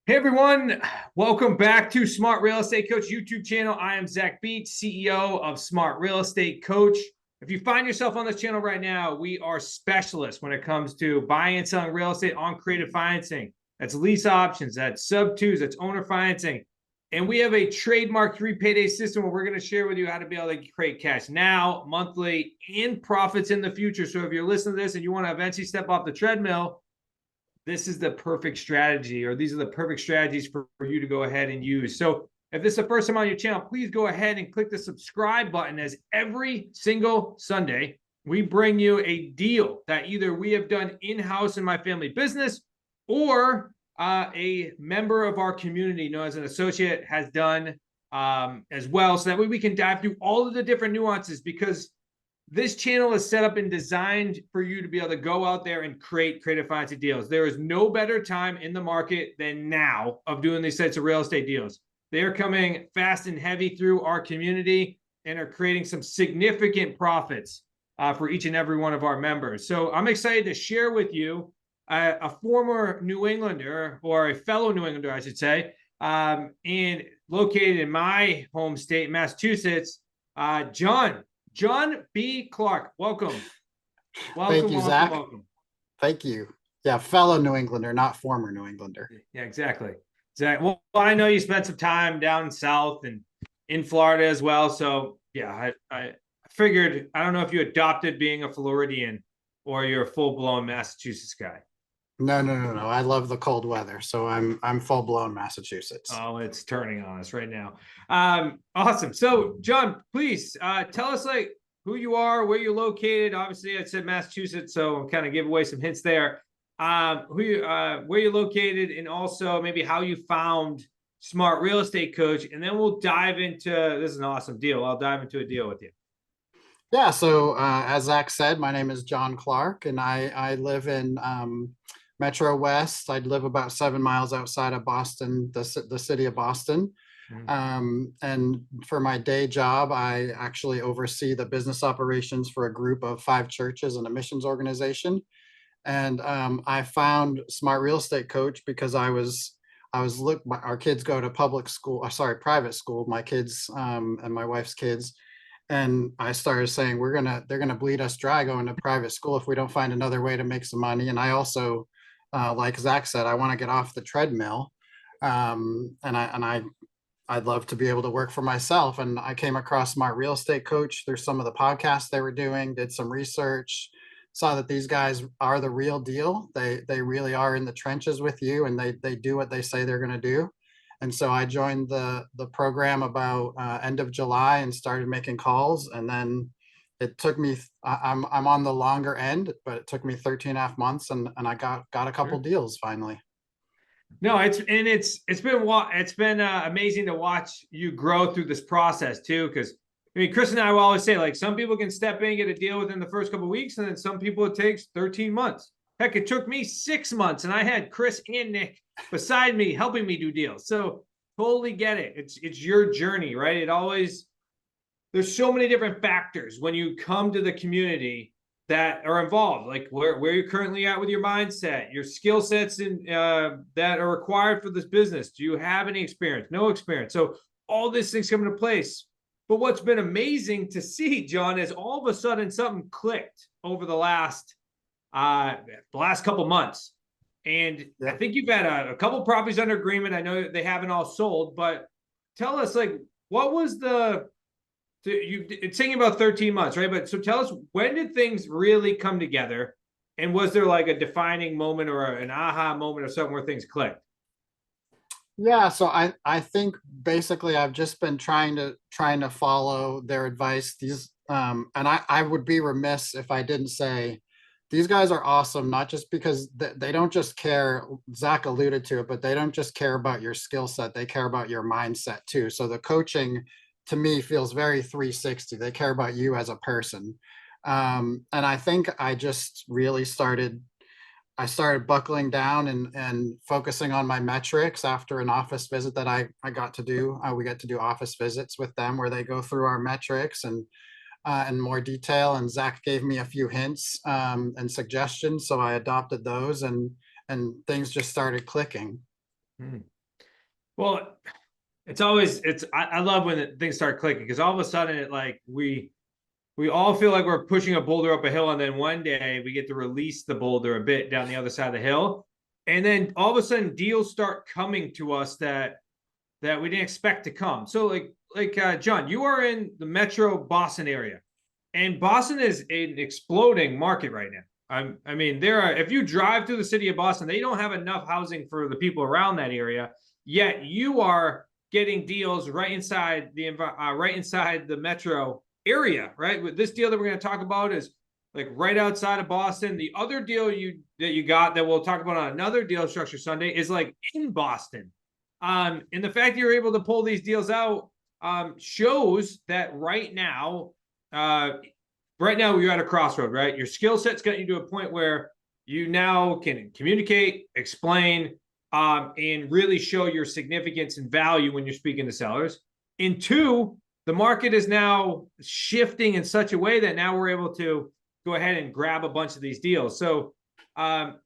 Hey everyone, welcome back to Smart Real Estate Coach YouTube channel. I am Zach Beach, CEO of Smart Real Estate Coach. If you find yourself on this channel right now, we are specialists when it comes to buying and selling real estate on creative financing. That's lease options, that's sub twos, that's owner financing. And we have a trademark 3 payday system where we're going to share with you how to be able to create cash now, monthly, and profits in the future. So if you're listening to this and you want to eventually step off the treadmill, this is the perfect strategy, or these are the perfect strategies for you to go ahead and use. So if this is the first time on your channel, please go ahead and click the subscribe button, as every single Sunday, we bring you a deal that either we have done in-house in my family business, or a member of our community known as an associate has done as well. So that way we can dive through all of the different nuances, because this channel is set up and designed for you to be able to go out there and create creative financing deals. There is no better time in the market than now of doing these types of real estate deals. They are coming fast and heavy through our community and are creating some significant profits for each and every one of our members. So I'm excited to share with you a former New Englander, or a fellow New Englander, I should say, and located in my home state, Massachusetts, John B. Clarke. Welcome. Thank you, Zach. Thank you. Yeah, fellow New Englander, not former New Englander. Yeah, exactly. Well, I know you spent some time down south and in Florida as well. So yeah, I figured, I don't know if you adopted being a Floridian or you're a full-blown Massachusetts guy. No. I love the cold weather, so I'm full-blown Massachusetts. Oh, it's turning on us right now. Awesome. So, John, please tell us who you are, where you're located. Obviously, I said Massachusetts, so I'll kind of give away some hints there. Where you're located, and also maybe how you found Smart Real Estate Coach, and then we'll dive into, this is an awesome deal. I'll dive into a deal with you. Yeah, so as Zach said, my name is John Clarke, and I live in Metro West. I live about 7 miles outside of Boston, the city of Boston. And for my day job, I actually oversee the business operations for a group of 5 churches and a missions organization. And I found Smart Real Estate Coach because our kids go to private school, my kids and my wife's kids. And I started saying, they're gonna bleed us dry going to private school if we don't find another way to make some money. And I also, like Zach said, I want to get off the treadmill, I'd love to be able to work for myself. And I came across Smart Real Estate Coach. There's some of the podcasts they were doing, did some research, saw that these guys are the real deal. They really are in the trenches with you, and they do what they say they're going to do. And so I joined the program about end of July and started making calls. And then it took me, I'm on the longer end, but it took me 13 and a half months, and I got a couple deals finally. No, it's been amazing to watch you grow through this process too. Because I mean, Chris and I will always say, like, some people can step in and get a deal within the first couple of weeks, and then some people it takes 13 months. Heck, it took me 6 months, and I had Chris and Nick beside me helping me do deals. So totally get it. It's your journey, right? There's so many different factors when you come to the community that are involved, like where you're currently at with your mindset, your skill sets that are required for this business. Do you have any experience? No experience. So all these things come into place. But what's been amazing to see, John, is all of a sudden something clicked over the last couple months. And I think you've had a couple properties under agreement. I know they haven't all sold, but tell us, like, what was it's saying about 13 months, right? But so tell us, when did things really come together? And was there like a defining moment or an aha moment or something where things clicked? Yeah, so I think basically I've just been trying to follow their advice. And I would be remiss if I didn't say these guys are awesome, not just because they don't just care, Zach alluded to it, but they don't just care about your skill set, they care about your mindset too. So the coaching to me feels very 360. They care about you as a person. And I think I just really started buckling down and focusing on my metrics after an office visit that I got to do. We get to do office visits with them where they go through our metrics and in more detail. And Zach gave me a few hints and suggestions, so I adopted those, and things just started clicking. Well, I love when things start clicking because all of a sudden we all feel like we're pushing a boulder up a hill, and then one day we get to release the boulder a bit down the other side of the hill, and then all of a sudden deals start coming to us that we didn't expect to come. So John, you are in the Metro Boston area, and Boston is an exploding market right now. I mean, if you drive through the city of Boston, they don't have enough housing for the people around that area. Yet you are getting deals right inside the metro area, right? With this deal that we're going to talk about is like right outside of Boston. The other deal that you got that we'll talk about on another deal structure Sunday is like in Boston. And the fact that you're able to pull these deals out shows that right now you're at a crossroad, right? Your skill set's gotten you to a point where you now can communicate, explain, and really show your significance and value when you're speaking to sellers. And two, the market is now shifting in such a way that now we're able to go ahead and grab a bunch of these deals. So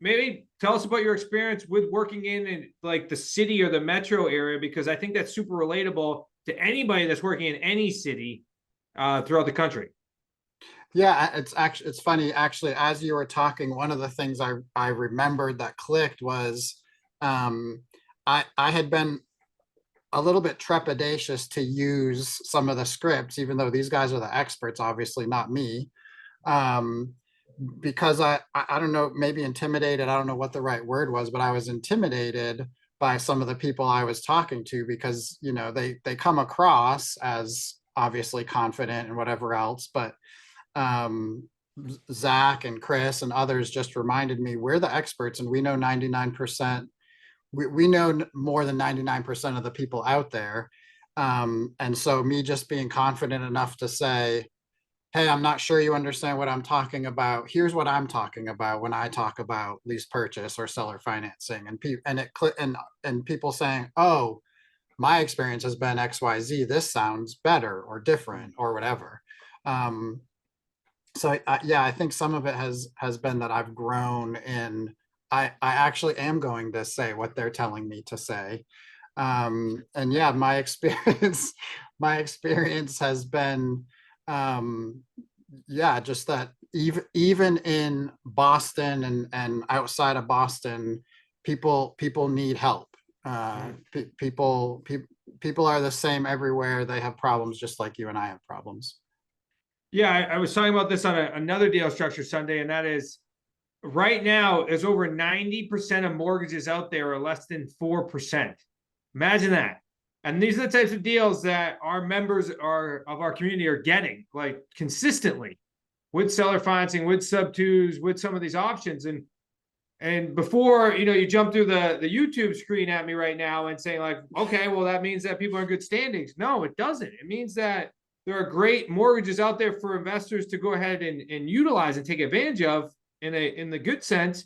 maybe tell us about your experience with working in like the city or the metro area, because I think that's super relatable to anybody that's working in any city throughout the country. Yeah, it's funny actually. As you were talking, one of the things I remembered that clicked was I had been a little bit trepidatious to use some of the scripts, even though these guys are the experts, obviously not me. Because I don't know, maybe intimidated. I don't know what the right word was, but I was intimidated by some of the people I was talking to because they come across as obviously confident and whatever else, but Zach and Chris and others just reminded me we're the experts and we know 99%. We know more than 99% of the people out there. And so me just being confident enough to say, hey, I'm not sure you understand what I'm talking about. Here's what I'm talking about when I talk about lease purchase or seller financing, and people saying, oh, my experience has been XYZ. This sounds better or different or whatever. So yeah, I think some of it has been that I've grown in. I actually am going to say what they're telling me to say. And yeah, my experience has been yeah, just that even in Boston and outside of Boston, people need help. People are the same everywhere. They have problems just like you and I have problems. Yeah, I was talking about this on another deal structure Sunday, and that is right now is over 90% of mortgages out there are less than 4%. Imagine that. And these are the types of deals that our members of our community are getting like consistently with seller financing, with sub twos, with some of these options. And before, you jump through the YouTube screen at me right now and saying like, okay, well, that means that people are in good standings. No, it doesn't. It means that there are great mortgages out there for investors to go ahead and utilize and take advantage of in the good sense,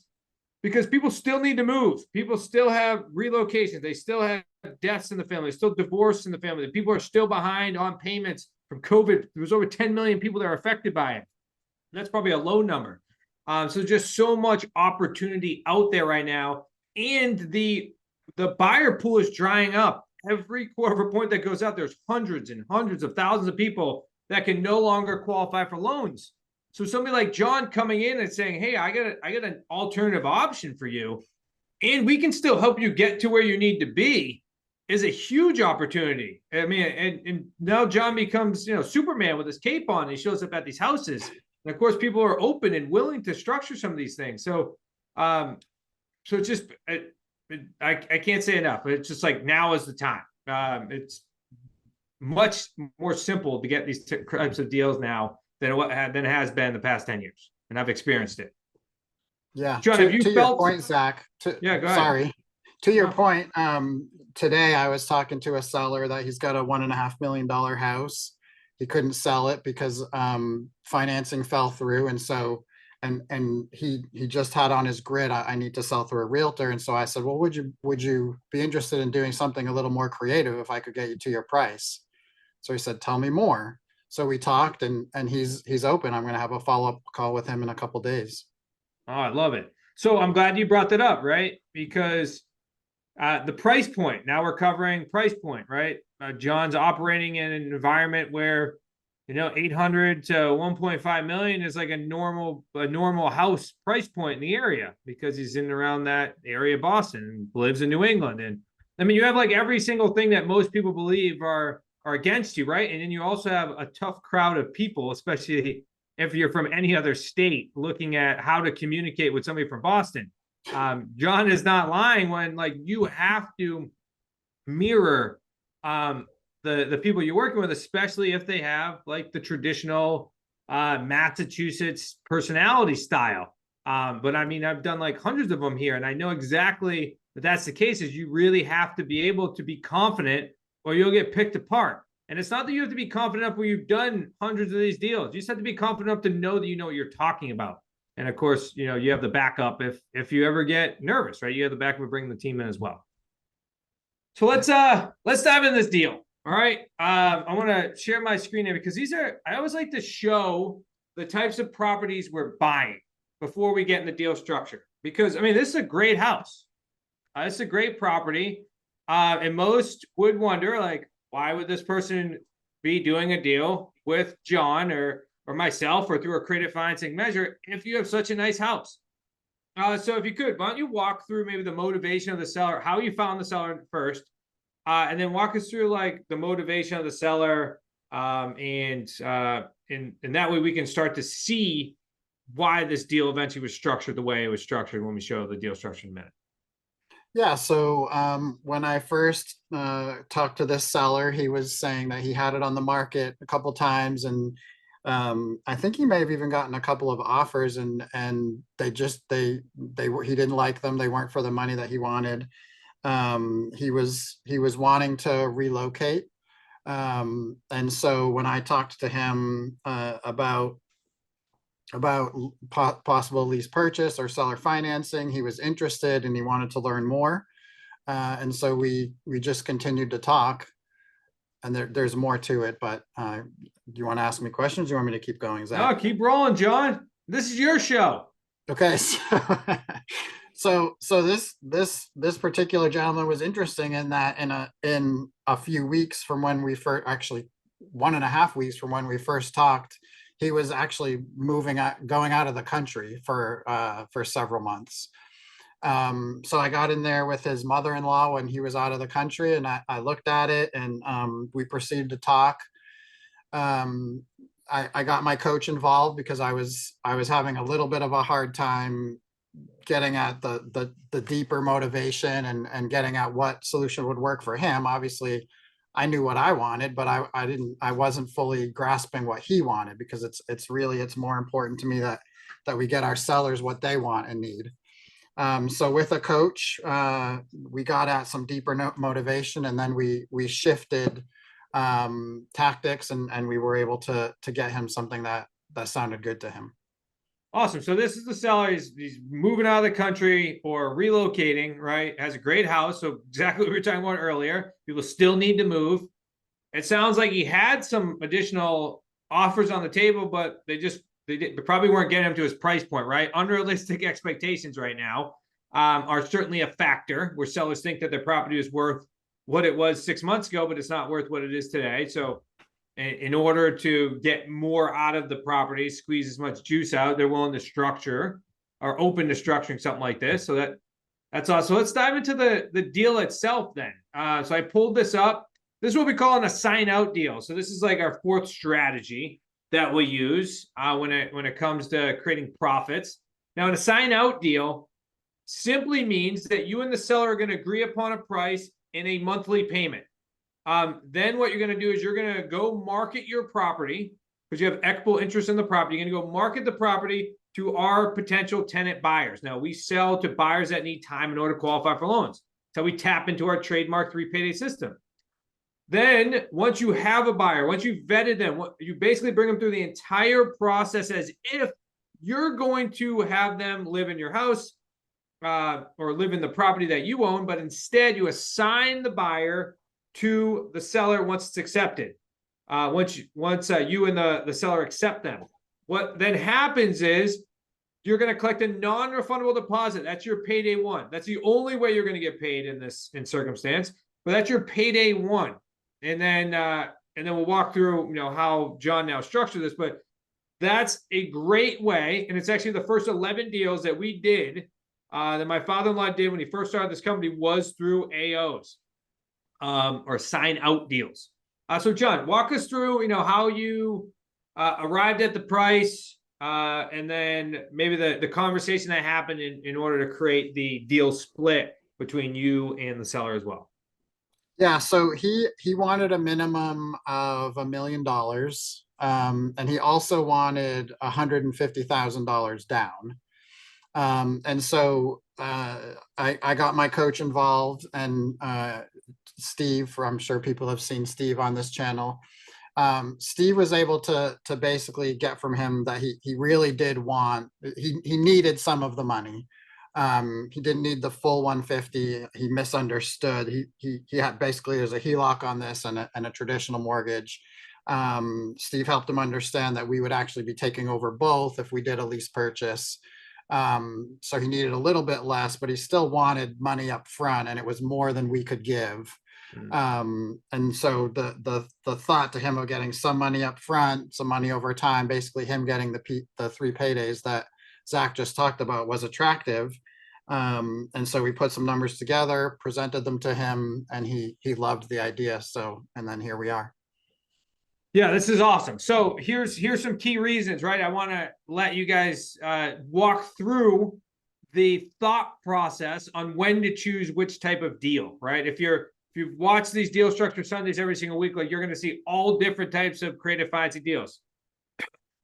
because people still need to move. People still have relocations. They still have deaths in the family, still divorce in the family. People are still behind on payments from COVID. There was over 10 million people that are affected by it. And that's probably a low number. So just so much opportunity out there right now. And the buyer pool is drying up. Every quarter of a point that goes out, there's hundreds and hundreds of thousands of people that can no longer qualify for loans. So somebody like John coming in and saying, hey, I got an alternative option for you, and we can still help you get to where you need to be, is a huge opportunity. I mean, and now John becomes, Superman with his cape on. He shows up at these houses. And of course, people are open and willing to structure some of these things. So, it's just, I can't say enough. It's just like now is the time. It's much more simple to get these types of deals now than it has been the past 10 years. And I've experienced it. Yeah. John, have you to felt? Your point, Zach. Yeah, go ahead. Sorry. To your point, today I was talking to a seller that he's got a $1.5 million house. He couldn't sell it because financing fell through, and so and he just had on his grid, I need to sell through a realtor. And so I said, well, would you be interested in doing something a little more creative if I could get you to your price? So he said, tell me more. So we talked, and he's open. I'm going to have a follow-up call with him in a couple days. Oh, I love it. So I'm glad you brought that up, right? Because The price point. Now we're covering price point, right? John's operating in an environment where, 800 to 1.5 million is like a normal house price point in the area because he's in and around that area of Boston and lives in New England. And I mean, you have like every single thing that most people believe are against you, right? And then you also have a tough crowd of people, especially if you're from any other state, looking at how to communicate with somebody from Boston. John is not lying when like you have to mirror the people you're working with, especially if they have like the traditional Massachusetts personality style. But I mean, I've done like hundreds of them here, and I know exactly that that's the case. Is you really have to be able to be confident, or you'll get picked apart. And it's not that you have to be confident enough where you've done hundreds of these deals. You just have to be confident enough to know that you know what you're talking about. And of course, you have the backup if you ever get nervous, right? You have the backup of bringing the team in as well. So let's dive in this deal. All right. I want to share my screen here because I always like to show the types of properties we're buying before we get in the deal structure. Because I mean, this is a great house. It's a great property. And most would wonder, like, why would this person be doing a deal with John or myself or through a creative financing measure if you have such a nice house? So if you could, why don't you walk through maybe the motivation of the seller, how you found the seller first, and then walk us through like the motivation of the seller, and that way we can start to see why this deal eventually was structured the way it was structured when we show the deal structure in a minute. Yeah, so when I first talked to this seller, he was saying that he had it on the market a couple times, and I think he may have even gotten a couple of offers, and he didn't like them. They weren't for the money that he wanted. He was wanting to relocate, and so when I talked to him about possible lease purchase or seller financing, he was interested and he wanted to learn more. And so we just continued to talk, and there's more to it, but do you want to ask me questions? Do you want me to keep going, Zach? No, keep rolling, John. This is your show. Okay, so this particular gentleman was interesting in that in a few weeks from when we first, actually 1.5 weeks from when we first talked, he was actually going out of the country for several months. So I got in there with his mother-in-law when he was out of the country, and I looked at it, and we proceeded to talk. I got my coach involved because I was having a little bit of a hard time getting at the deeper motivation and getting at what solution would work for him. Obviously, I knew what I wanted, but I wasn't fully grasping what he wanted, because it's more important to me that we get our sellers what they want and need. So with a coach, we got at some deeper motivation, and then we shifted tactics, and we were able to get him something that sounded good to him. Awesome. So this is the seller. He's moving out of the country or relocating, right? Has a great house. So exactly what we were talking about earlier. People still need to move. It sounds like he had some additional offers on the table, but they probably weren't getting him to his price point, right? Unrealistic expectations right now are certainly a factor where sellers think that their property is worth what it was 6 months ago, but it's not worth what it is today. So in order to get more out of the property, squeeze as much juice out, they're willing to structure or open to structuring something like this. So that's awesome. So let's dive into the deal itself then. So I pulled this up. This is what we call an assign out deal. So this is like our fourth strategy that we use when it comes to creating profits. Now, an assign out deal simply means that you and the seller are going to agree upon a price in a monthly payment. Then what you're going to do is you're going to go market your property because you have equitable interest in the property. You're going to go market the property to our potential tenant buyers. Now, we sell to buyers that need time in order to qualify for loans. So we tap into our trademark 3 payday system. Then once you have a buyer, once you've vetted them, you basically bring them through the entire process as if you're going to have them live in your house or live in the property that you own, but instead you assign the buyer to the seller once it's accepted. Once you and the seller accept them. What then happens is you're going to collect a non-refundable deposit. That's your payday one. That's the only way you're going to get paid in this circumstance. But that's your payday one. And then we'll walk through, how John now structured this. But that's a great way, and it's actually the first 11 deals that we did, that my father-in-law did when he first started this company, was through AOs, or sign out deals. So John, walk us through, how you arrived at the price, and then maybe the conversation that happened in order to create the deal split between you and the seller as well. Yeah, so he wanted a minimum of $1 million, and he also wanted $150,000 down. And so I got my coach involved, and Steve, I'm sure people have seen Steve on this channel. Steve was able to basically get from him that he really did want, he needed some of the money. He didn't need the full 150. He misunderstood. He had basically, there's a HELOC on this and a traditional mortgage. Steve helped him understand that we would actually be taking over both if we did a lease purchase. So he needed a little bit less, but he still wanted money up front, and it was more than we could give. And so the thought to him of getting some money up front, some money over time, basically him getting the 3 paydays that Zach just talked about, was attractive. And so we put some numbers together, presented them to him, and he loved the idea. So, and then here we are. Yeah, this is awesome. So here's some key reasons, right? I want to let you guys walk through the thought process on when to choose which type of deal, right? If you've watched these Deal Structure Sundays every single week, like, you're going to see all different types of creative financing deals.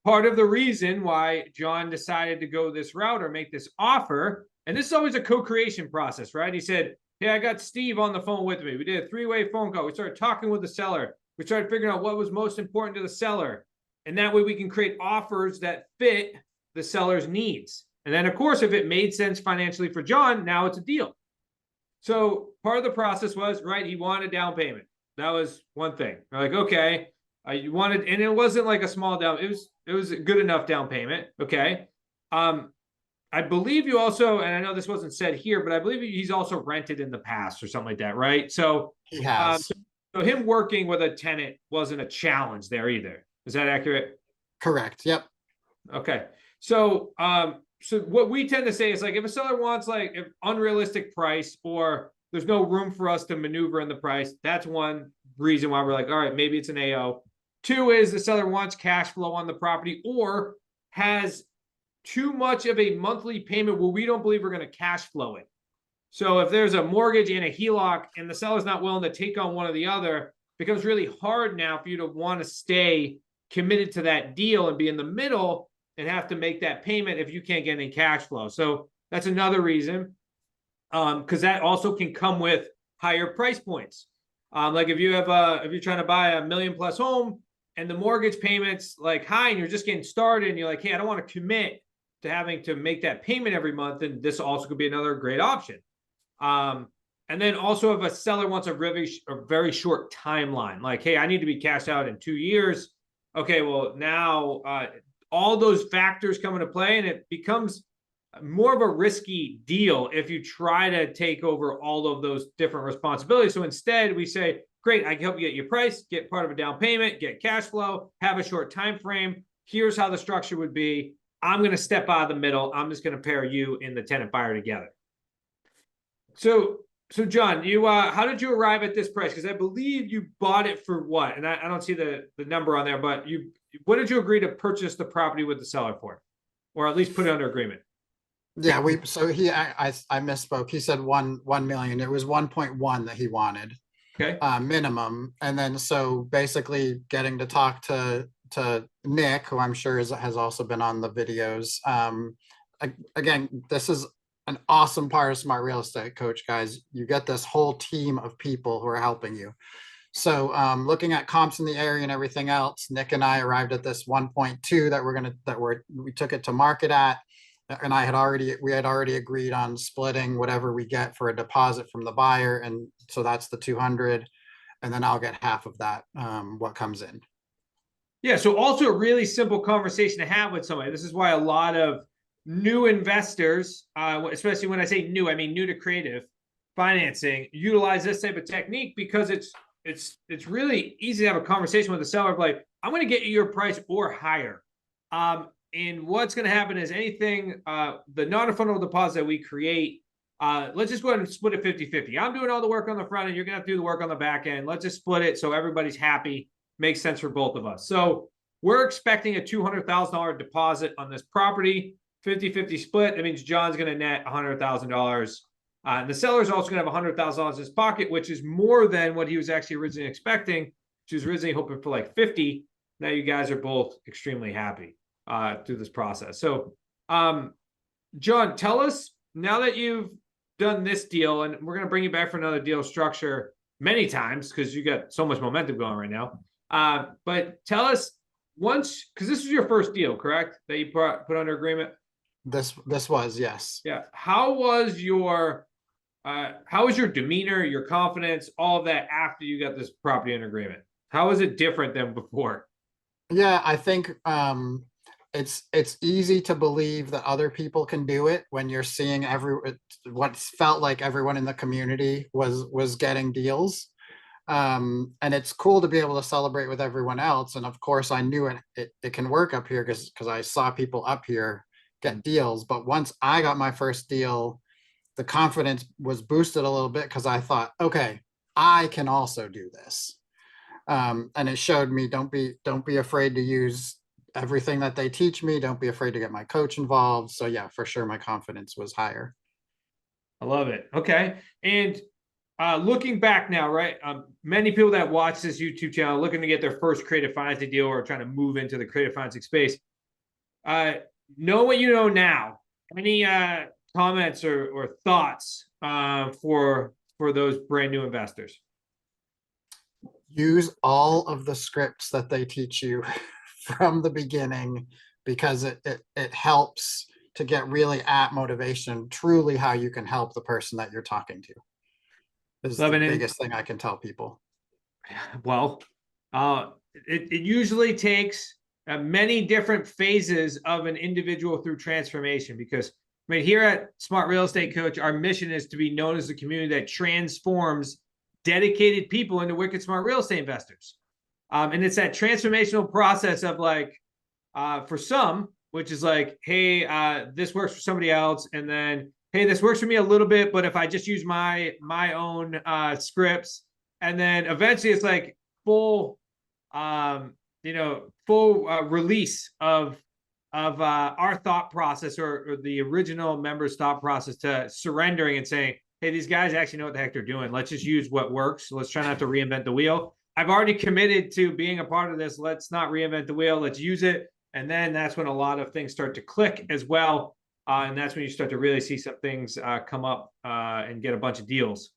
Part of the reason why John decided to go this route or make this offer, and this is always a co-creation process, right? He said, hey, I got Steve on the phone with me. We did a 3-way phone call. We started talking with the seller. We started figuring out what was most important to the seller. And that way we can create offers that fit the seller's needs. And then, of course, if it made sense financially for John, now it's a deal. So part of the process was, right, he wanted down payment. That was one thing. We're like, okay, you wanted, and it wasn't like a small down, it was a good enough down payment. Okay. I believe you also, and I know this wasn't said here, but I believe he's also rented in the past or something like that, right? So he has. So him working with a tenant wasn't a challenge there either. Is that accurate? Correct. Yep. Okay. So so what we tend to say is, like, if a seller wants like an unrealistic price, or there's no room for us to maneuver in the price, that's one reason why we're like, all right, maybe it's an AO. 2 is the seller wants cash flow on the property, or has too much of a monthly payment where we don't believe we're going to cash flow it. So if there's a mortgage and a HELOC and the seller's not willing to take on one or the other, it becomes really hard now for you to want to stay committed to that deal and be in the middle and have to make that payment if you can't get any cash flow. So that's another reason, because that also can come with higher price points. Like if you're trying to buy a $1 million+ home and the mortgage payment's like high and you're just getting started and you're like, hey, I don't want to commit to having to make that payment every month, then this also could be another great option. And then also, if a seller wants a very short timeline, like, hey, I need to be cashed out in 2 years. Okay, well, now all those factors come into play, and it becomes more of a risky deal if you try to take over all of those different responsibilities. So instead, we say, great, I can help you get your price, get part of a down payment, get cash flow, have a short time frame. Here's how the structure would be. I'm going to step out of the middle. I'm just going to pair you and the tenant buyer together. So John, you how did you arrive at this price? Because I believe you bought it for what? And I don't see the number on there, but what did you agree to purchase the property with the seller for, or at least put it under agreement? Yeah, I misspoke. He said 1 million. It was 1.1 that he wanted. Okay. Minimum. And then so basically getting to talk to Nick, who I'm sure has also been on the videos. Again, this is an awesome part of Smart Real Estate, Coach, guys. You get this whole team of people who are helping you. So looking at comps in the area and everything else, Nick and I arrived at this 1.2 that we took it to market at. And we had already agreed on splitting whatever we get for a deposit from the buyer. And so that's the 200. And then I'll get half of that, what comes in. Yeah. So also a really simple conversation to have with somebody. This is why a lot of new investors, especially when I say new, I mean new to creative financing, utilize this type of technique because it's really easy to have a conversation with the seller of like, I'm going to get you your price or higher. And what's going to happen is anything, the non-refundable deposit that we create, let's just go ahead and split it 50-50. I'm doing all the work on the front end. You're going to have to do the work on the back end. Let's just split it so everybody's happy. Makes sense for both of us. So we're expecting a $200,000 deposit on this property, 50-50 split. That means John's going to net $100,000. And the seller's also going to have $100,000 in his pocket, which is more than what he was actually originally expecting. Which was originally hoping for like 50. Now you guys are both extremely happy through this process. So, John, tell us, now that you've done this deal, and we're going to bring you back for another deal structure many times because you got so much momentum going right now. But tell us once, because this was your first deal, correct? That you put under agreement? This was, yes. Yeah. How was your demeanor, your confidence, all of that after you got this property under agreement? How is it different than before? Yeah, I think it's easy to believe that other people can do it when you're seeing what felt like everyone in the community was getting deals. And it's cool to be able to celebrate with everyone else. And of course, I knew it can work up here because I saw people up here get deals. But once I got my first deal, the confidence was boosted a little bit because I thought, okay, I can also do this. And it showed me, don't be afraid to use everything that they teach me. Don't be afraid to get my coach involved. So yeah, for sure, my confidence was higher. I love it. Okay. And looking back now, right? Many people that watch this YouTube channel looking to get their first creative financing deal or trying to move into the creative financing space. Know what you know now. Any comments or thoughts for those brand new investors? Use all of the scripts that they teach you from the beginning because it helps to get really at motivation, truly how you can help the person that you're talking to. This is the biggest thing I can tell people. Well, it usually takes many different phases of an individual through transformation because I mean, here at Smart Real Estate Coach, our mission is to be known as a community that transforms dedicated people into wicked smart real estate investors. And it's that transformational process of like, for some, which is like, hey, this works for somebody else. And then, hey, this works for me a little bit, but if I just use my own scripts, and then eventually it's like full, release of our thought process or the original members' thought process to surrendering and saying, hey, these guys actually know what the heck they're doing. Let's just use what works. Let's try not to reinvent the wheel. I've already committed to being a part of this. Let's not reinvent the wheel. Let's use it. And then that's when a lot of things start to click as well. And that's when you start to really see some things come up and get a bunch of deals.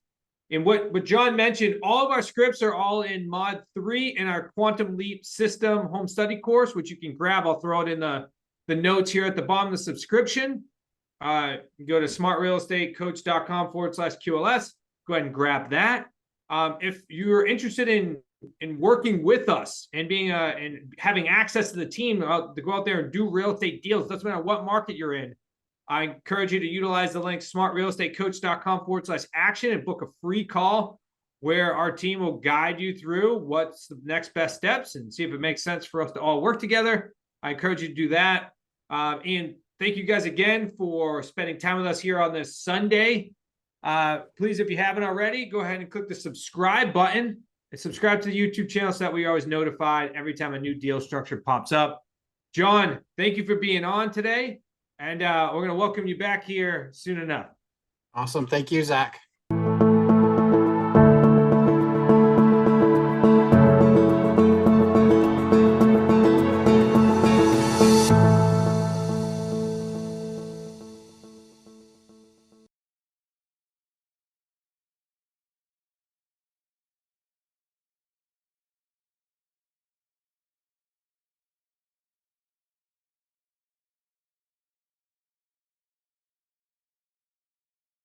And what John mentioned, all of our scripts are all in Mod 3 in our Quantum Leap System home study course, which you can grab. I'll throw it in the notes here at the bottom of the subscription. Go to smartrealestatecoach.com/QLS. Go ahead and grab that. If you're interested in working with us and being and having access to the team to go out there and do real estate deals, doesn't matter what market you're in, I encourage you to utilize the link smartrealestatecoach.com/action and book a free call where our team will guide you through what's the next best steps and see if it makes sense for us to all work together. I encourage you to do that. And thank you guys again for spending time with us here on this Sunday. Please, if you haven't already, go ahead and click the subscribe button and subscribe to the YouTube channel so that we are always notified every time a new deal structure pops up. John, thank you for being on today. And we're going to welcome you back here soon enough. Awesome. Thank you, Zach.